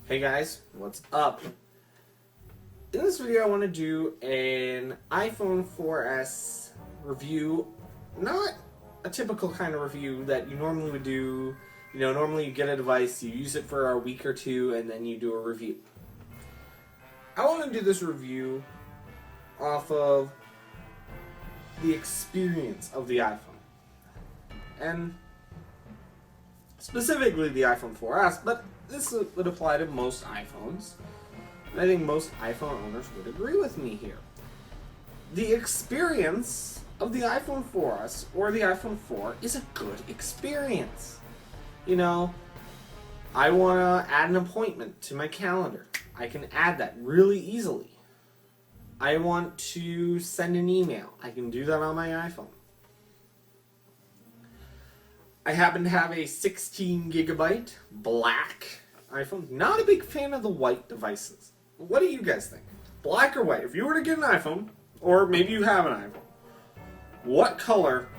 Hey guys, what's up? In this video I want to do an iPhone 4S review. Not a typical kind of review that you normally would do. You know, normally you get a device, you use it for a week or two, and then you do a review. I want to do this review off of the experience of the iPhone. And specifically the iPhone 4S, but this would apply to most iPhones. And I think most iPhone owners would agree with me here. The experience of the iPhone 4S or the iPhone 4 is a good experience. You know, I want to add an appointment to my calendar. I can add that really easily. I want to send an email. I can do that on my iPhone. I happen to have a 16 gigabyte black iPhone. Not a big fan of the white devices. What do you guys think? Black or white? If you were to get an iPhone, or maybe you have an iPhone, what color,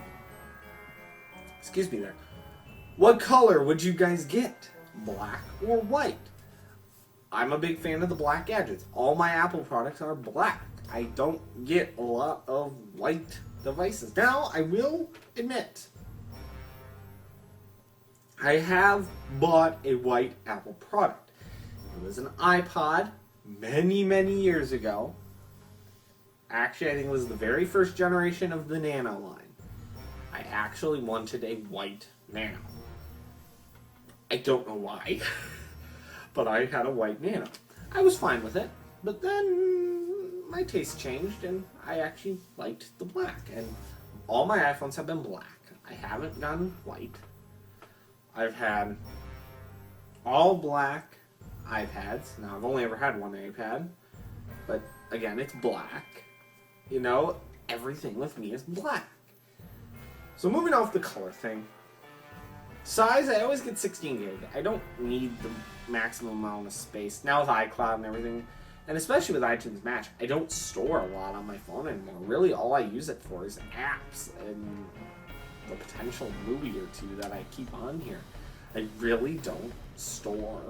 what color would you guys get? Black or white? I'm a big fan of the black gadgets. All my Apple products are black. I don't get a lot of white devices. Now, I will admit, I have bought a white Apple product. It was an iPod many, many years ago. Actually, I think it was the very first generation of the Nano line. I actually wanted a white Nano. I don't know why, but I had a white Nano. I was fine with it, but then my taste changed and I actually liked the black. And all my iPhones have been black. I haven't done white. I've had all black iPads. Now, I've only ever had one iPad, but again, it's black. You know, everything with me is black. So moving off the color thing, size, I always get 16 gig. I don't need the maximum amount of space. Now with iCloud and everything, and especially with iTunes Match, I don't store a lot on my phone anymore. Really, all I use it for is apps and the potential movie or two that I keep on here. I really don't store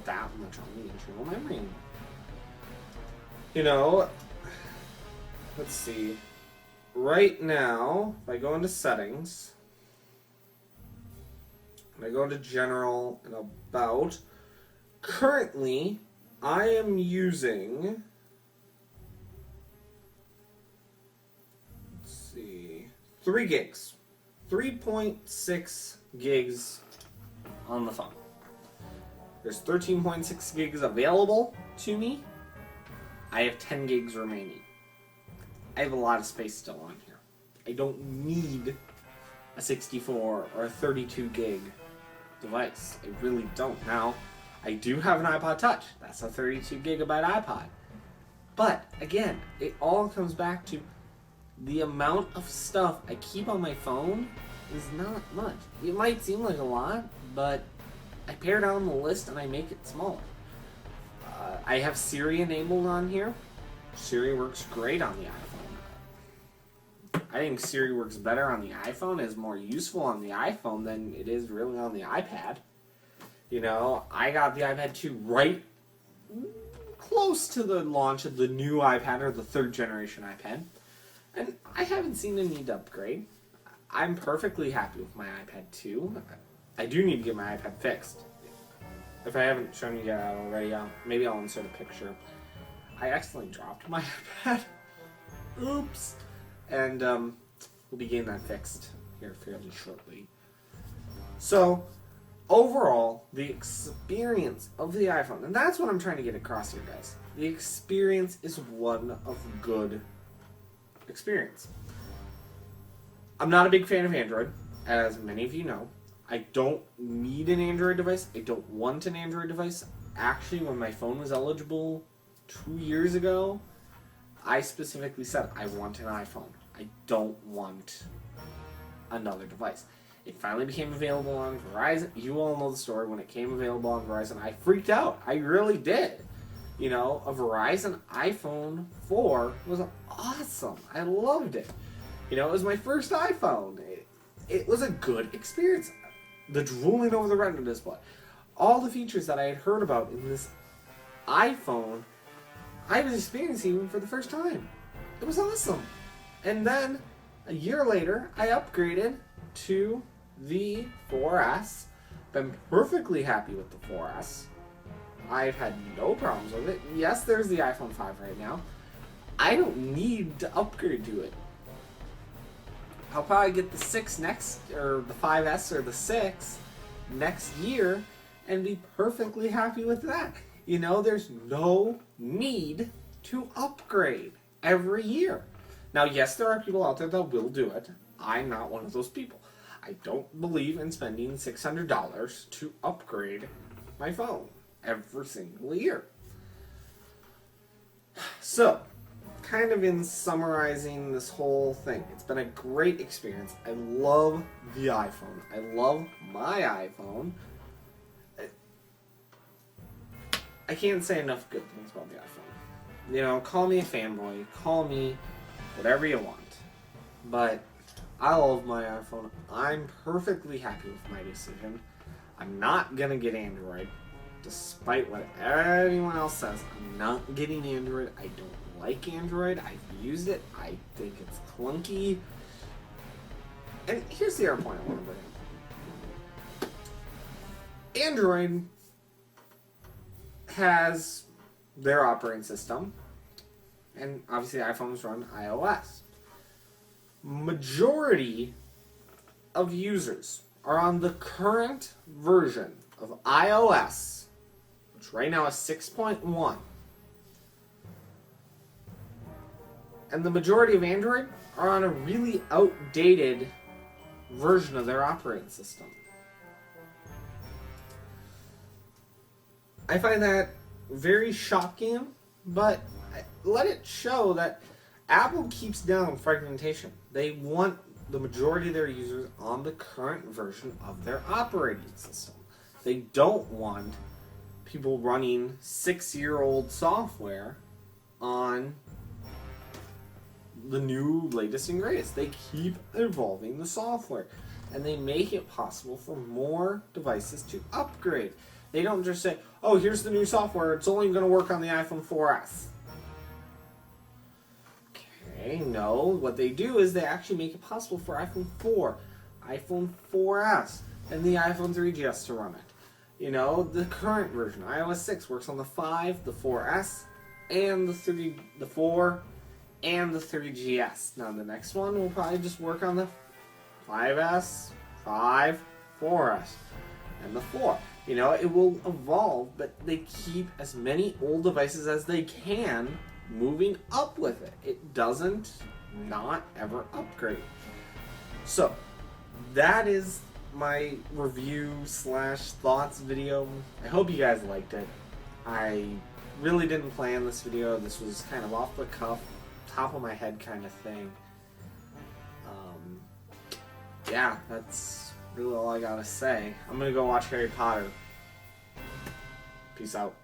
that much on the internal memory anymore. You know, let's see. Right now, if I go into settings, and I go into general and about, currently I am using, let's see, 3 gigs. 3.6 gigs on the phone. There's 13.6 gigs available to me. I have 10 gigs remaining. I have a lot of space still on here. I don't need a 64 or a 32 gig device. I really don't. Now, I do have an iPod Touch. That's a 32 gigabyte iPod. But, again, it all comes back to the amount of stuff I keep on my phone is not much. It might seem like a lot, but I pare down the list and I make it smaller. I have Siri enabled on here. Siri works great on the iPhone. I think Siri works better on the iPhone, is more useful on the iPhone than it is really on the iPad. You know, I got the iPad 2 right close to the launch of the new iPad, or the 3rd generation iPad. And I haven't seen a need to upgrade. I'm perfectly happy with my iPad 2. I do need to get my iPad fixed. If I haven't shown you that already, maybe I'll insert a picture. I accidentally dropped my iPad. Oops. And we'll be getting that fixed here fairly shortly. So, overall, the experience of the iPhone, and that's what I'm trying to get across here, guys. The experience is one of good experience. I'm not a big fan of Android, as many of you know. I don't need an Android device. I don't want an Android device. Actually, when my phone was eligible 2 years ago, I specifically said I want an iPhone. I don't want another device. It finally became available on Verizon. You all know the story. When it came available on Verizon, I freaked out. I really did. You know, a Verizon iPhone 4 was awesome. I loved it. You know, it was my first iPhone. It was a good experience. The drooling over the Retina display. all the features that I had heard about in this iPhone, I was experiencing for the first time. It was awesome. And then a year later, I upgraded to the 4S. Been perfectly happy with the 4S. I've had no problems with it. Yes, there's the iPhone 5 right now. I don't need to upgrade to it. I'll probably get the 6 next, or the 5S or the 6 next year, and be perfectly happy with that. You know, there's no need to upgrade every year. Now, yes, there are people out there that will do it. I'm not one of those people. I don't believe in spending $600 to upgrade my phone every single year. So, kind of in summarizing this whole thing, it's been a great experience. I love the iPhone. I love my iPhone. I can't say enough good things about the iPhone. You know, call me a fanboy, call me whatever you want. But I love my iPhone. I'm perfectly happy with my decision. I'm not gonna get Android, despite what anyone else says. I'm not getting Android. I don't like Android. I've used it. I think it's clunky. And here's the other point I want to bring up. Android has their operating system, and obviously iPhones run iOS. Majority of users are on the current version of iOS, which right now is 6.1. And the majority of Android are on a really outdated version of their operating system. I find that very shocking, but let it show that Apple keeps down fragmentation. They want the majority of their users on the current version of their operating system. They don't want people running 6-year-old software on the new latest and greatest. They keep evolving the software, and they make it possible for more devices to upgrade. They don't just say, oh, here's the new software, it's only going to work on the iPhone 4S. Okay, no. What they do is they actually make it possible for iPhone 4, iPhone 4S, and the iPhone 3GS to run it. You know, the current version, iOS 6, works on the 5, the 4S, and the 4, and the 3GS. Now the next one will probably just work on the 5S, 5, 4S, and the 4. You know, it will evolve, but they keep as many old devices as they can moving up with it. It doesn't not ever upgrade. So, that is my review / thoughts video. I hope you guys liked it. I really didn't plan this video. This was kind of off the cuff, top of my head kind of thing. Yeah, that's really all I gotta say. I'm gonna go watch Harry Potter. Peace out.